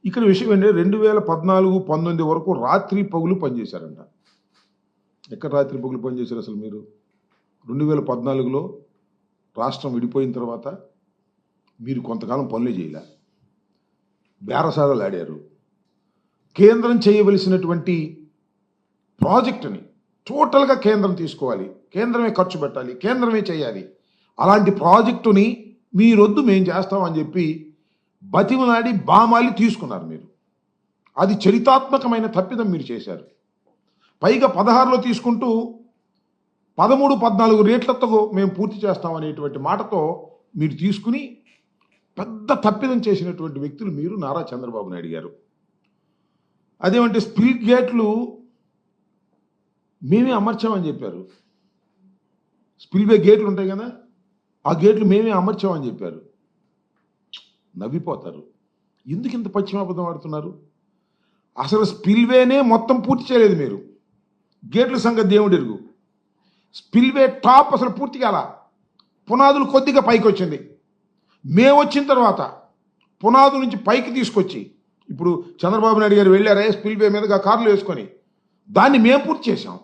ఇక్కడ విషయం ఏంటంటే 2014-19 వరకు రాత్రి పగులు పనిచేశారంట. ఎక్కడ రాత్రి పగులు పనిచేశారు అసలు మీరు? 2014లో రాష్ట్రం విడిపోయిన తర్వాత మీరు కొంతకాలం పనులే చేయలే, బేరసారాలు ఆడారు. కేంద్రం చేయవలసినటువంటి ప్రాజెక్టుని టోటల్గా కేంద్రం తీసుకోవాలి, కేంద్రమే ఖర్చు పెట్టాలి, కేంద్రమే చేయాలి. అలాంటి ప్రాజెక్టుని మీరొద్దు మేము చేస్తామని చెప్పి బతిమలాడి బామాలి తీసుకున్నారు మీరు. అది చరితాత్మకమైన తప్పిదం మీరు చేశారు. పైగా 16లో తీసుకుంటూ 13-14 రేట్లతో మేము పూర్తి చేస్తామనేటువంటి మాటతో మీరు తీసుకుని పెద్ద తప్పిదం చేసినటువంటి వ్యక్తులు మీరు, నారా చంద్రబాబు నాయుడు గారు. అదేమంటే స్పీడ్ గేట్లు మేమే అమర్చామని చెప్పారు. స్పిల్వే గేట్లు ఉంటాయి కదా, ఆ గేట్లు మేమే అమర్చామని చెప్పారు. నవ్విపోతారు. ఎందుకు ఇంత పశ్చిమాబద్ధం ఆడుతున్నారు? అసలు స్పిల్వేనే మొత్తం పూర్తి చేయలేదు మీరు. గేట్ల సంగతి దేవుడు ఎరుగు. స్పిల్వే టాప్ అసలు పూర్తి కాల, పునాదులు కొద్దిగా పైకి వచ్చింది. మేము వచ్చిన తర్వాత పునాదుల నుంచి పైకి తీసుకొచ్చి ఇప్పుడు చంద్రబాబు నాయుడు గారు వెళ్ళారే స్పిల్వే మీదుగా కార్లు వేసుకొని, దాన్ని మేము పూర్తి చేశాం.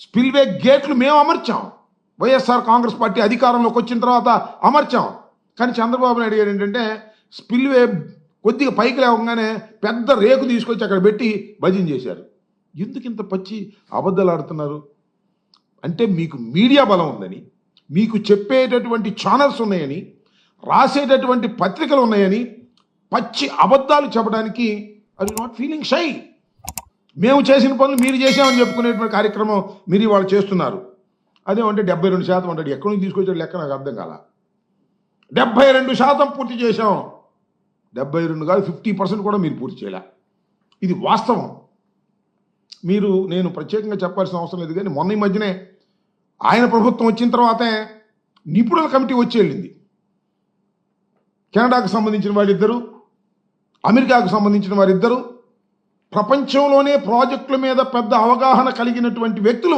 స్పిల్వే గేట్లు మేము అమర్చాం. వైఎస్ఆర్ కాంగ్రెస్ పార్టీ అధికారంలోకి వచ్చిన తర్వాత అమర్చాం. కానీ చంద్రబాబు నాయుడు గారు ఏంటంటే స్పిల్వే కొద్దిగా పైకి లేవగానే పెద్ద రేకు తీసుకొచ్చి అక్కడ పెట్టి భజన చేశారు. ఎందుకు ఇంత పచ్చి అబద్ధాలు ఆడుతున్నారు? అంటే మీకు మీడియా బలం ఉందని, మీకు చెప్పేటటువంటి ఛానల్స్ ఉన్నాయని, రాసేటటువంటి పత్రికలు ఉన్నాయని పచ్చి అబద్ధాలు చెప్పడానికి అది నాట్ ఫీలింగ్ షై. మేము చేసిన పనులు మీరు చేసామని చెప్పుకునేటువంటి కార్యక్రమం మీరు ఇవాళ చేస్తున్నారు. అదేమంటే 72% అంటాడు. ఎక్కడి నుంచి తీసుకొచ్చాడు లెక్క నాకు అర్థం కాల. 72% పూర్తి చేశాం. 72 కాదు, 50% కూడా మీరు పూర్తి చేయలే. ఇది వాస్తవం. నేను ప్రత్యేకంగా చెప్పాల్సిన అవసరం లేదు. కానీ మొన్న ఈ మధ్యనే ఆయన ప్రభుత్వం వచ్చిన తర్వాతే నిపుణుల కమిటీ వచ్చి వెళ్ళింది. కెనడాకు సంబంధించిన వారిద్దరు, అమెరికాకు సంబంధించిన వారిద్దరు, ప్రపంచంలోనే ప్రాజెక్టుల మీద పెద్ద అవగాహన కలిగినటువంటి వ్యక్తులు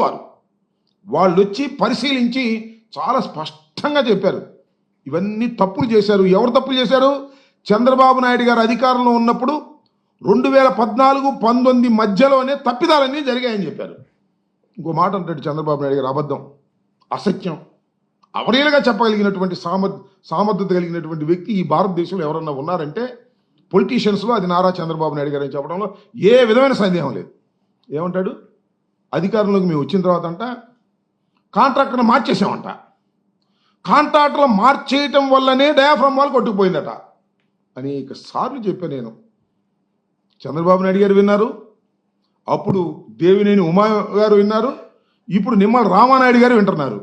వాళ్ళు వచ్చి పరిశీలించి చాలా స్పష్టంగా చెప్పారు ఇవన్నీ తప్పులు చేశారు. ఎవరు తప్పులు చేశారు? చంద్రబాబు నాయుడు గారు అధికారంలో ఉన్నప్పుడు 2014-19 మధ్యలోనే తప్పిదాలన్నీ జరిగాయని చెప్పారు. ఇంకో మాట అంటాడు చంద్రబాబు నాయుడు గారు, అబద్ధం, అసత్యం. అవలీలగా చెప్పగలిగినటువంటి సామర్థ్యత కలిగినటువంటి వ్యక్తి ఈ భారతదేశంలో ఎవరన్నా ఉన్నారంటే పొలిటీషియన్స్లో అది నారా చంద్రబాబు నాయుడు గారు అని చెప్పడంలో ఏ విధమైన సందేహం లేదు. ఏమంటాడు? అధికారంలోకి మేము వచ్చిన తర్వాత అంట కాంట్రాక్టర్ని మార్చేసామంట. కాంట్రాక్టర్లు మార్చేయటం వల్లనే డయాఫ్రమ్ వాల్ కొట్టుకుపోయిందట. అనేక సార్లు చెప్పాను నేను. చంద్రబాబు నాయుడు గారు విన్నారు, అప్పుడు దేవినేని ఉమా గారు విన్నారు, ఇప్పుడు నిమ్మల రామానాయుడు గారు వింటున్నారు.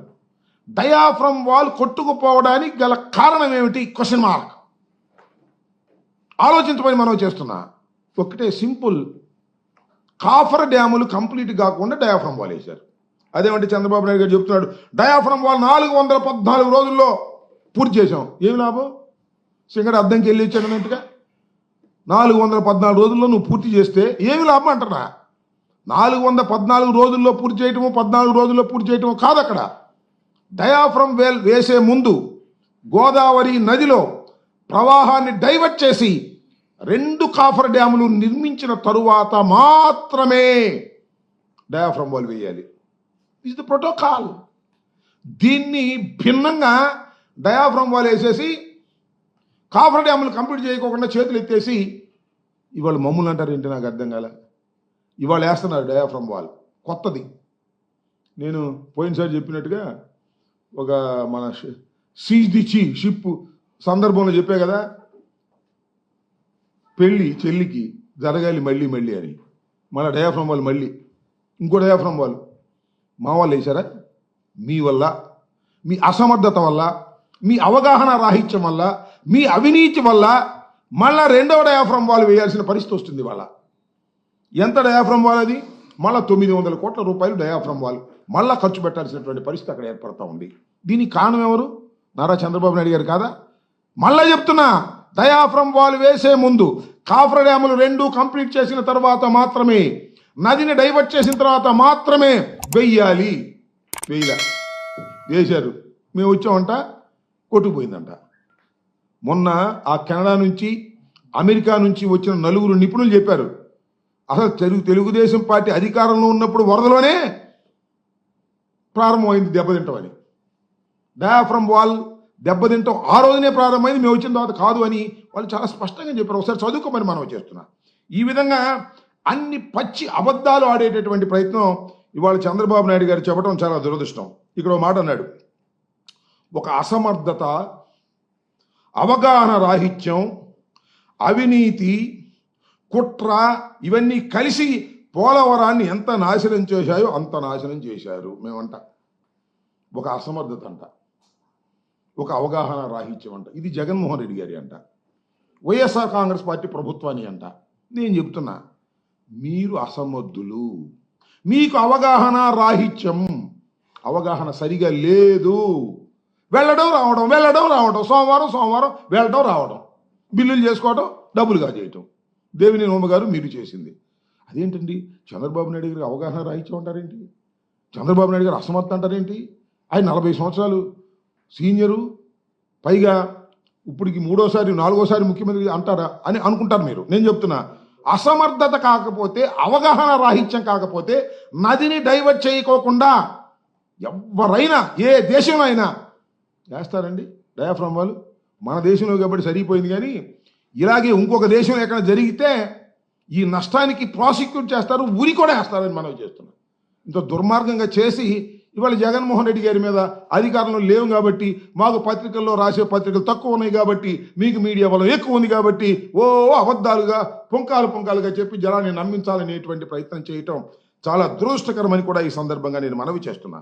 డయాఫ్రమ్ వాల్ కొట్టుకుపోవడానికి గల కారణం ఏమిటి? Question mark. ఆలోచించమని మనం చేస్తున్నా. ఒకటే సింపుల్, కాఫర్ డ్యాములు కంప్లీట్ కాకుండా డయాఫ్రమ్ వాల్ వేశారు. అదేమంటే చంద్రబాబు నాయుడు గారు చెప్తున్నాడు డయాఫ్రమ్ వాల్ 414 రోజుల్లో పూర్తి చేశాం. ఏమి లాభం? సింగర్ అద్దంకి వెళ్ళి ఇచ్చాడు అన్నట్టుగా 414 రోజుల్లో నువ్వు పూర్తి చేస్తే ఏమి లాభం అంటున్నా? 414 రోజుల్లో పూర్తి చేయటము, 14 రోజుల్లో పూర్తి చేయటము కాదు. అక్కడ డయాఫ్రమ్ వేల్ వేసే ముందు గోదావరి నదిలో ప్రవాహాన్ని డైవర్ట్ చేసి 2 కాఫర్ డ్యాములు నిర్మించిన తరువాత మాత్రమే డయాఫ్రమ్ వాల్ వేయాలి. Is the protocol. దీన్ని భిన్నంగా డయాఫ్రమ్ వాల్ వేసేసి కాఫర్ డ్యాములు కంప్లీట్ చేయకోకుండా చేతులు ఎత్తేసి ఇవాళ మమ్మల్ని అంటారు ఏంటి? నాకు అర్థం కాల. ఇవాళ వేస్తున్నారు డయాఫ్రమ్ వాల్ కొత్తది. నేను పోయినసారి చెప్పినట్టుగా ఒక మన సీజ్ ది షిప్ సందర్భంలో చెప్పే కదా, పెళ్ళి చెల్లికి జరగాలి మళ్ళీ మళ్ళీ అని. మన డయాఫ్రమ్ వాల్ మళ్ళీ ఇంకో డయాఫ్రమ్ వాల్ మా వాళ్ళు వేశారా? మీ వల్ల, మీ అసమర్థత వల్ల, మీ అవగాహన రాహిత్యం వల్ల, మీ అవినీతి వల్ల మళ్ళా 2వ డయాఫ్రమ్ వాల్ వేయాల్సిన పరిస్థితి వస్తుంది. వాళ్ళ ఎంత డయాఫ్రమ్ వాల్? అది మళ్ళీ 900 కోట్ల రూపాయలు డయాఫ్రమ్ వాల్ మళ్ళా ఖర్చు పెట్టాల్సినటువంటి పరిస్థితి అక్కడ ఏర్పడతా ఉంది. దీనికి కారణం ఎవరు? నారా చంద్రబాబు నాయుడు గారు కాదా? మళ్ళా చెప్తున్నా, డయాఫ్రమ్ వాల్ వేసే ముందు కాఫర్ డ్యాములు 2 కంప్లీట్ చేసిన తర్వాత మాత్రమే, నదిని డైవర్ట్ చేసిన తర్వాత మాత్రమే వెయ్యాలి. వేశారు. మేము వచ్చామంట, కొట్టుకుపోయిందంట. మొన్న ఆ కెనడా నుంచి అమెరికా నుంచి వచ్చిన 4 నిపుణులు చెప్పారు, అసలు తెలుగుదేశం పార్టీ అధికారంలో ఉన్నప్పుడు వరదలోనే ప్రారంభమైంది దెబ్బతింటామని. డయాఫ్రమ్ వాల్ దెబ్బతింటాం ఆ రోజునే ప్రారంభమైంది, మేము వచ్చిన తర్వాత కాదు అని వాళ్ళు చాలా స్పష్టంగా చెప్పారు. ఒకసారి చదువుకోమని మనం చేస్తున్నా. ఈ విధంగా అన్ని పచ్చి అబద్ధాలు ఆడేటటువంటి ప్రయత్నం ఇవాళ చంద్రబాబు నాయుడు గారు చెప్పడం చాలా దురదృష్టం. ఇక్కడ ఒక మాట అన్నాడు, ఒక అసమర్థత, అవగాహన రాహిత్యం, అవినీతి, కుట్ర ఇవన్నీ కలిసి పోలవరాన్ని ఎంత నాశనం చేశాయో అంత నాశనం చేశారు. మేమంట ఒక అసమర్థత అంట, ఒక అవగాహన రాహిత్యం అంట. ఇది జగన్మోహన్ రెడ్డి గారి అంట, వైఎస్ఆర్ కాంగ్రెస్ పార్టీ ప్రభుత్వాన్ని అంట. నేను చెప్తున్నా, మీరు అసమర్థులు, మీకు అవగాహన రాహిత్యం, అవగాహన సరిగా లేదు. వెళ్ళడం రావడం సోమవారం వెళ్ళడం రావడం, బిల్లులు చేసుకోవడం, డబ్బులుగా చేయటం. దేవిని నోమ గారు మీరు చేసింది అదేంటండి? చంద్రబాబు నాయుడు గారికి అవగాహన రాహిత్యం అంటారేంటి? చంద్రబాబు నాయుడు గారు అసమర్థత అంటారేంటి? ఆయన 40 సంవత్సరాలు సీనియరు, పైగా ఇప్పటికి 3వ, 4వ ముఖ్యమంత్రి అంటారా అని అనుకుంటారు మీరు. నేను చెప్తున్నా, అసమర్థత కాకపోతే, అవగాహన రాహిత్యం కాకపోతే నదిని డైవర్ట్ చేయకోకుండా ఎవరైనా ఏ దేశంలో అయినా వేస్తారండి డయాఫ్రమ్ వాళ్ళు. మన దేశంలో కాబట్టి సరిపోయింది, కానీ ఇలాగే ఇంకొక దేశంలో ఎక్కడ జరిగితే ఈ నష్టానికి ప్రాసిక్యూట్ చేస్తారు, ఊరి కూడా వేస్తారని మనం చేస్తున్నాం. ఇంత దుర్మార్గంగా చేసి ఇవాళ జగన్మోహన్ రెడ్డి గారి మీద అధికారంలో లేవు కాబట్టి, మాకు పత్రికల్లో రాసే పత్రికలు తక్కువ ఉన్నాయి కాబట్టి, మీకు మీడియా బలం ఎక్కువ ఉంది కాబట్టి అబద్ధాలుగా పుంకాలుగా చెప్పి జనాన్ని నమ్మించాలనేటువంటి ప్రయత్నం చేయటం చాలా దురదృష్టకరమని కూడా ఈ సందర్భంగా నేను మనవి చేస్తున్నా.